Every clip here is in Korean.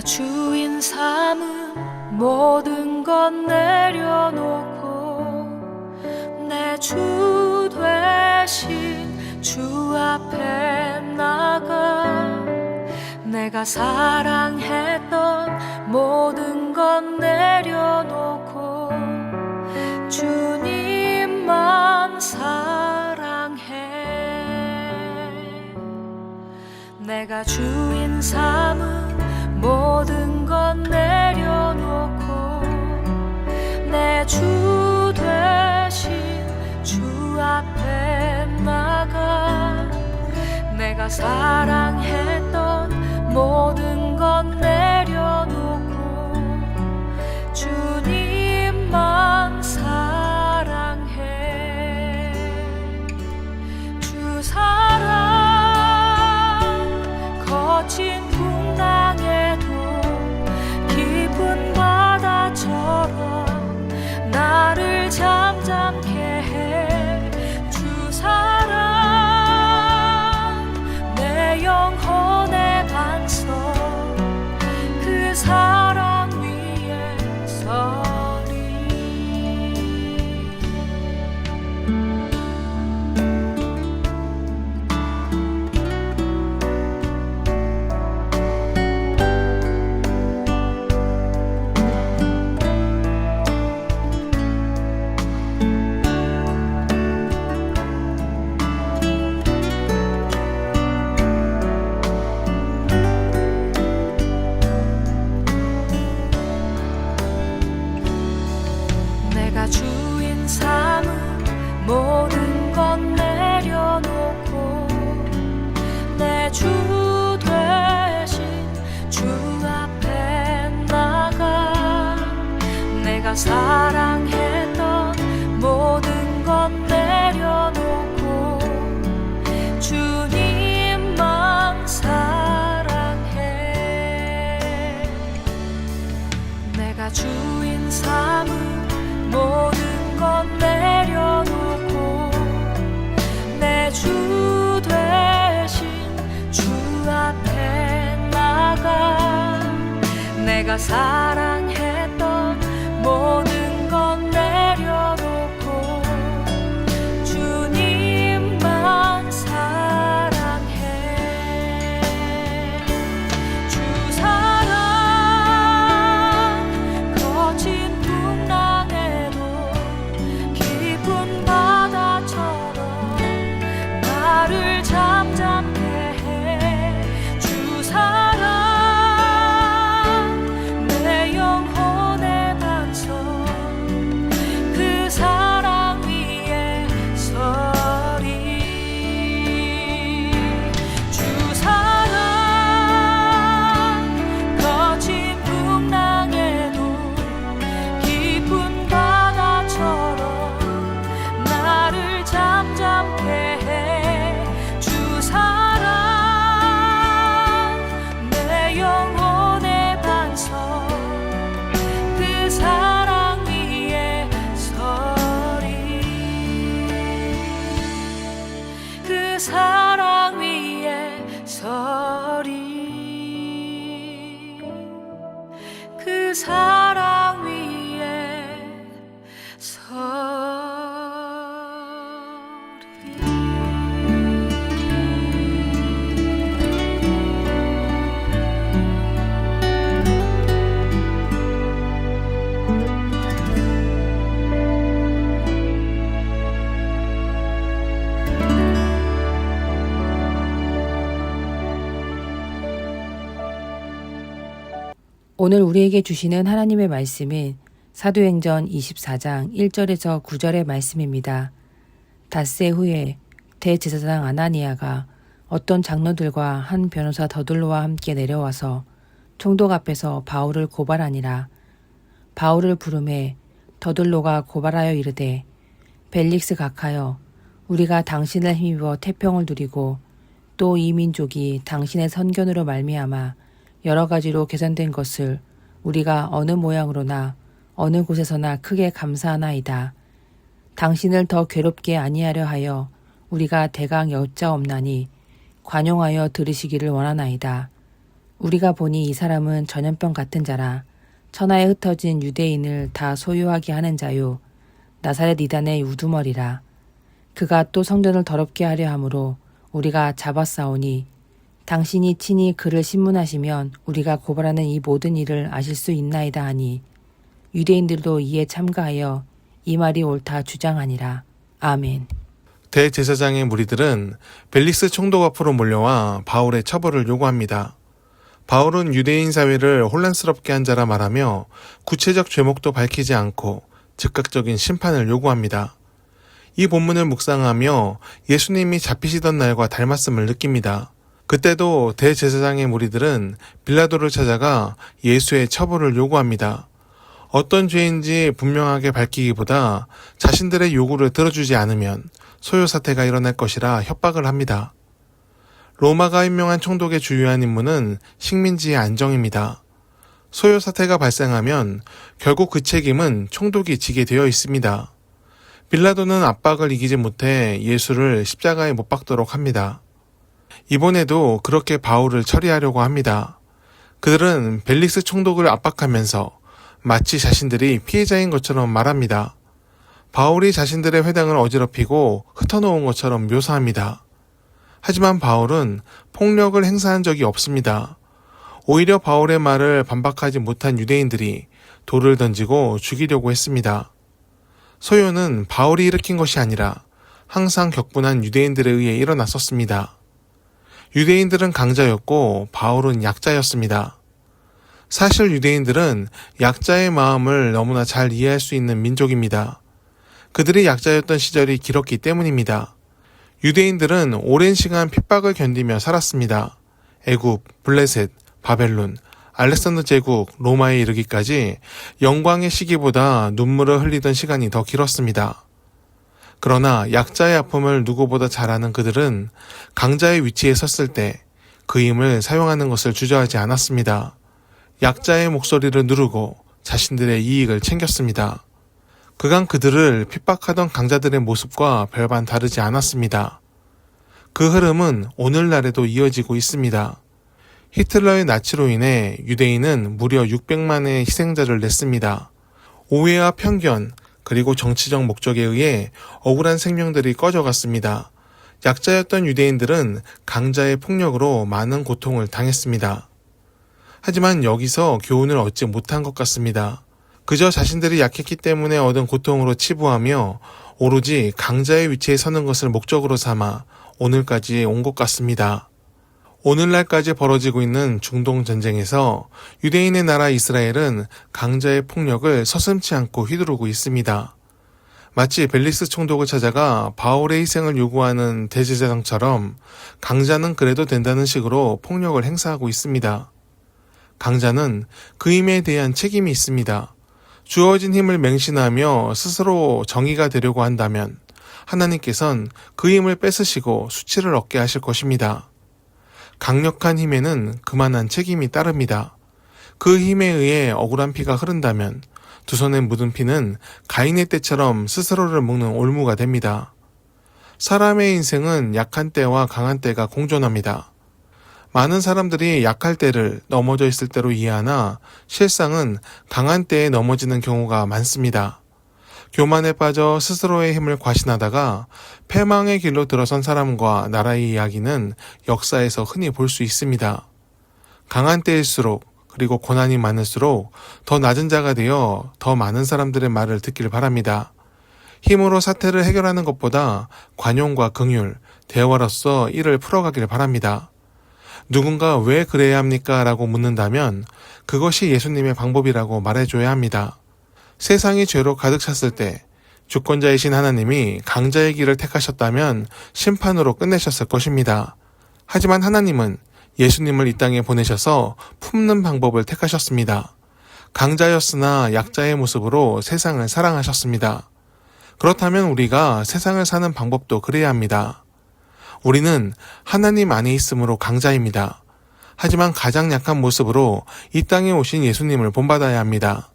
내가 주인 삼은 모든 것 내려놓고 내 주 되신 주 앞에 나가 내가 사랑했던 모든 것 내려놓고 주님만 사랑해. 내가 주인 삼은 모든 것 내려놓고 내 주 되신 주 앞에 나가 내가 사랑했던 모든 것 내려놓고 주님만 사랑해. 주 사랑 거친 풍랑에도 깊은 바다처럼 나를 잠잠케 해. 주 사랑 내 영혼의 반석 그 사랑 위에 서리. 내가 주인 삼은 모든 것 내려놓고 내 주 되신 주 앞에 나가 내가 사랑했던 모든 것 내려놓고 주님만 사랑해. 내가 주인 삼은 모든 것 내려놓고 내 주 되신 주 앞에 나가 내가 사랑했던 모든 것 내려놓고 주님만 사랑해. 주 사랑 거친 풍랑에도 깊은 바다처럼 나를 잠잠케 해. 주 사랑 내 영혼의 반석 그 사랑 위에 서리. 주 사랑 거친 풍랑에도 깊은 바다처럼 나를 잠잠케 해. 주 사랑 내 영혼의 반석 그 사랑 위에 서리. 그 사랑 위에 서리. 그 사랑 위에 서리. 오늘 우리에게 주시는 하나님의 말씀은 사도행전 24장 1절에서 9절의 말씀입니다. 닷새 후에 대제사장 아나니아가 어떤 장로들과 한 변호사 더둘로와 함께 내려와서 총독 앞에서 바울을 고발하니라. 바울을 부르매 더둘로가 고발하여 이르되 벨릭스 각하여 우리가 당신을 힘입어 태평을 누리고 또 이 민족이 당신의 선견으로 말미암아 여러 가지로 개선된 것을 우리가 어느 모양으로나 어느 곳에서나 크게 감사하나이다. 당신을 더 괴롭게 아니하려 하여 우리가 대강 여짜옵나니 관용하여 들으시기를 원하나이다. 우리가 보니 이 사람은 전염병 같은 자라. 천하에 흩어진 유대인을 다 소유하게 하는 자요. 나사렛 이단의 우두머리라. 그가 또 성전을 더럽게 하려 함으로 우리가 잡아싸우니 당신이 친히 그를 신문하시면 우리가 고발하는 이 모든 일을 아실 수 있나이다 하니 유대인들도 이에 참가하여 이 말이 옳다 주장하니라. 아멘. 대제사장의 무리들은 벨릭스 총독 앞으로 몰려와 바울의 처벌을 요구합니다. 바울은 유대인 사회를 혼란스럽게 한 자라 말하며 구체적 죄목도 밝히지 않고 즉각적인 심판을 요구합니다. 이 본문을 묵상하며 예수님이 잡히시던 날과 닮았음을 느낍니다. 그때도 대제사장의 무리들은 빌라도를 찾아가 예수의 처벌을 요구합니다. 어떤 죄인지 분명하게 밝히기보다 자신들의 요구를 들어주지 않으면 소요 사태가 일어날 것이라 협박을 합니다. 로마가 임명한 총독의 주요한 임무는 식민지의 안정입니다. 소요 사태가 발생하면 결국 그 책임은 총독이 지게 되어 있습니다. 빌라도는 압박을 이기지 못해 예수를 십자가에 못 박도록 합니다. 이번에도 그렇게 바울을 처리하려고 합니다. 그들은 벨릭스 총독을 압박하면서 마치 자신들이 피해자인 것처럼 말합니다. 바울이 자신들의 회당을 어지럽히고 흩어놓은 것처럼 묘사합니다. 하지만 바울은 폭력을 행사한 적이 없습니다. 오히려 바울의 말을 반박하지 못한 유대인들이 돌을 던지고 죽이려고 했습니다. 소요는 바울이 일으킨 것이 아니라 항상 격분한 유대인들에 의해 일어났었습니다. 유대인들은 강자였고 바울은 약자였습니다. 사실 유대인들은 약자의 마음을 너무나 잘 이해할 수 있는 민족입니다. 그들이 약자였던 시절이 길었기 때문입니다. 유대인들은 오랜 시간 핍박을 견디며 살았습니다. 애굽, 블레셋, 바벨론, 알렉산더 제국, 로마에 이르기까지 영광의 시기보다 눈물을 흘리던 시간이 더 길었습니다. 그러나 약자의 아픔을 누구보다 잘 아는 그들은 강자의 위치에 섰을 때 그 힘을 사용하는 것을 주저하지 않았습니다. 약자의 목소리를 누르고 자신들의 이익을 챙겼습니다. 그간 그들을 핍박하던 강자들의 모습과 별반 다르지 않았습니다. 그 흐름은 오늘날에도 이어지고 있습니다. 히틀러의 나치로 인해 유대인은 무려 600만의 희생자를 냈습니다. 오해와 편견, 그리고 정치적 목적에 의해 억울한 생명들이 꺼져갔습니다. 약자였던 유대인들은 강자의 폭력으로 많은 고통을 당했습니다. 하지만 여기서 교훈을 얻지 못한 것 같습니다. 그저 자신들이 약했기 때문에 얻은 고통으로 치부하며 오로지 강자의 위치에 서는 것을 목적으로 삼아 오늘까지 온 것 같습니다. 오늘날까지 벌어지고 있는 중동 전쟁에서 유대인의 나라 이스라엘은 강자의 폭력을 서슴지 않고 휘두르고 있습니다. 마치 벨릭스 총독을 찾아가 바울의 희생을 요구하는 대제사장처럼 강자는 그래도 된다는 식으로 폭력을 행사하고 있습니다. 강자는 그 힘에 대한 책임이 있습니다. 주어진 힘을 맹신하며 스스로 정의가 되려고 한다면 하나님께선 그 힘을 뺏으시고 수치를 얻게 하실 것입니다. 강력한 힘에는 그만한 책임이 따릅니다. 그 힘에 의해 억울한 피가 흐른다면 두 손에 묻은 피는 가인의 때처럼 스스로를 묶는 올무가 됩니다. 사람의 인생은 약한 때와 강한 때가 공존합니다. 많은 사람들이 약할 때를 넘어져 있을 때로 이해하나 실상은 강한 때에 넘어지는 경우가 많습니다. 교만에 빠져 스스로의 힘을 과신하다가 패망의 길로 들어선 사람과 나라의 이야기는 역사에서 흔히 볼 수 있습니다. 강한 때일수록 그리고 고난이 많을수록 더 낮은 자가 되어 더 많은 사람들의 말을 듣길 바랍니다. 힘으로 사태를 해결하는 것보다 관용과 긍휼, 대화로서 일을 풀어가길 바랍니다. 누군가 왜 그래야 합니까? 라고 묻는다면 그것이 예수님의 방법이라고 말해줘야 합니다. 세상이 죄로 가득 찼을 때 주권자이신 하나님이 강자의 길을 택하셨다면 심판으로 끝내셨을 것입니다. 하지만 하나님은 예수님을 이 땅에 보내셔서 품는 방법을 택하셨습니다. 강자였으나 약자의 모습으로 세상을 사랑하셨습니다. 그렇다면 우리가 세상을 사는 방법도 그래야 합니다. 우리는 하나님 안에 있으므로 강자입니다. 하지만 가장 약한 모습으로 이 땅에 오신 예수님을 본받아야 합니다.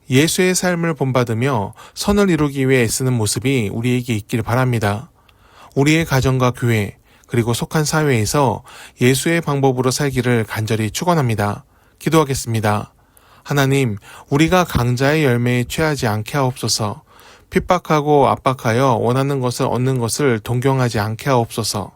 예수의 삶을 본받으며 선을 이루기 위해 애쓰는 모습이 우리에게 있길 바랍니다. 우리의 가정과 교회, 그리고 속한 사회에서 예수의 방법으로 살기를 간절히 축원합니다. 기도하겠습니다. 하나님, 우리가 강자의 열매에 취하지 않게 하옵소서. 핍박하고 압박하여 원하는 것을 얻는 것을 동경하지 않게 하옵소서.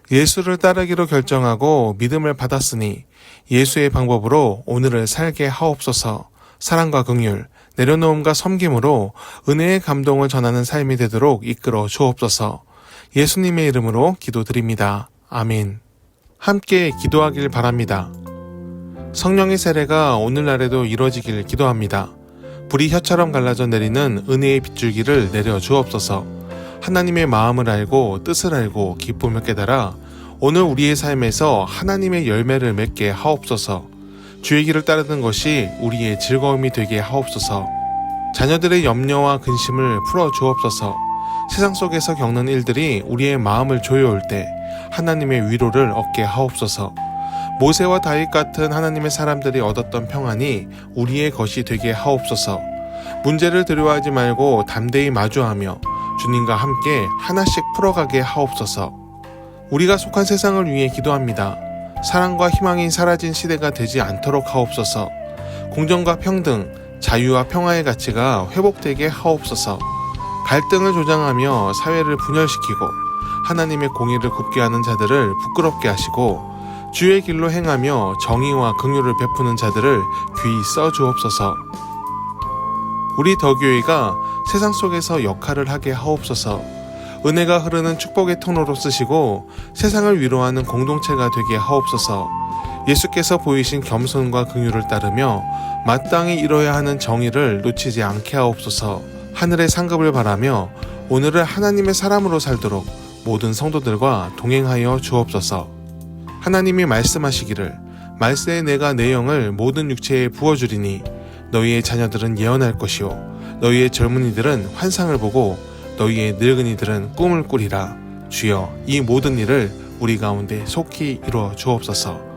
예수를 따르기로 결정하고 믿음을 받았으니 예수의 방법으로 오늘을 살게 하옵소서. 사랑과 긍휼, 내려놓음과 섬김으로 은혜의 감동을 전하는 삶이 되도록 이끌어 주옵소서. 예수님의 이름으로 기도드립니다. 아멘. 함께 기도하길 바랍니다. 성령의 세례가 오늘날에도 이루어지길 기도합니다. 불이 혀처럼 갈라져 내리는 은혜의 빗줄기를 내려 주옵소서. 하나님의 마음을 알고 뜻을 알고 기쁨을 깨달아 오늘 우리의 삶에서 하나님의 열매를 맺게 하옵소서. 주의 길을 따르는 것이 우리의 즐거움이 되게 하옵소서. 자녀들의 염려와 근심을 풀어 주옵소서. 세상 속에서 겪는 일들이 우리의 마음을 조여올 때 하나님의 위로를 얻게 하옵소서. 모세와 다윗 같은 하나님의 사람들이 얻었던 평안이 우리의 것이 되게 하옵소서. 문제를 두려워하지 말고 담대히 마주하며 주님과 함께 하나씩 풀어가게 하옵소서. 우리가 속한 세상을 위해 기도합니다. 사랑과 희망이 사라진 시대가 되지 않도록 하옵소서. 공정과 평등, 자유와 평화의 가치가 회복되게 하옵소서. 갈등을 조장하며 사회를 분열시키고 하나님의 공의를 굽게 하는 자들을 부끄럽게 하시고 주의 길로 행하며 정의와 긍휼을 베푸는 자들을 귀히 써주옵소서. 우리 더교회가 세상 속에서 역할을 하게 하옵소서. 은혜가 흐르는 축복의 통로로 쓰시고 세상을 위로하는 공동체가 되게 하옵소서. 예수께서 보이신 겸손과 긍휼을 따르며 마땅히 이뤄야 하는 정의를 놓치지 않게 하옵소서. 하늘의 상급을 바라며 오늘을 하나님의 사람으로 살도록 모든 성도들과 동행하여 주옵소서. 하나님이 말씀하시기를 말세에 내가 내 영을 모든 육체에 부어주리니 너희의 자녀들은 예언할 것이요 너희의 젊은이들은 환상을 보고 너희의 늙은이들은 꿈을 꾸리라. 주여, 이 모든 일을 우리 가운데 속히 이루어 주옵소서.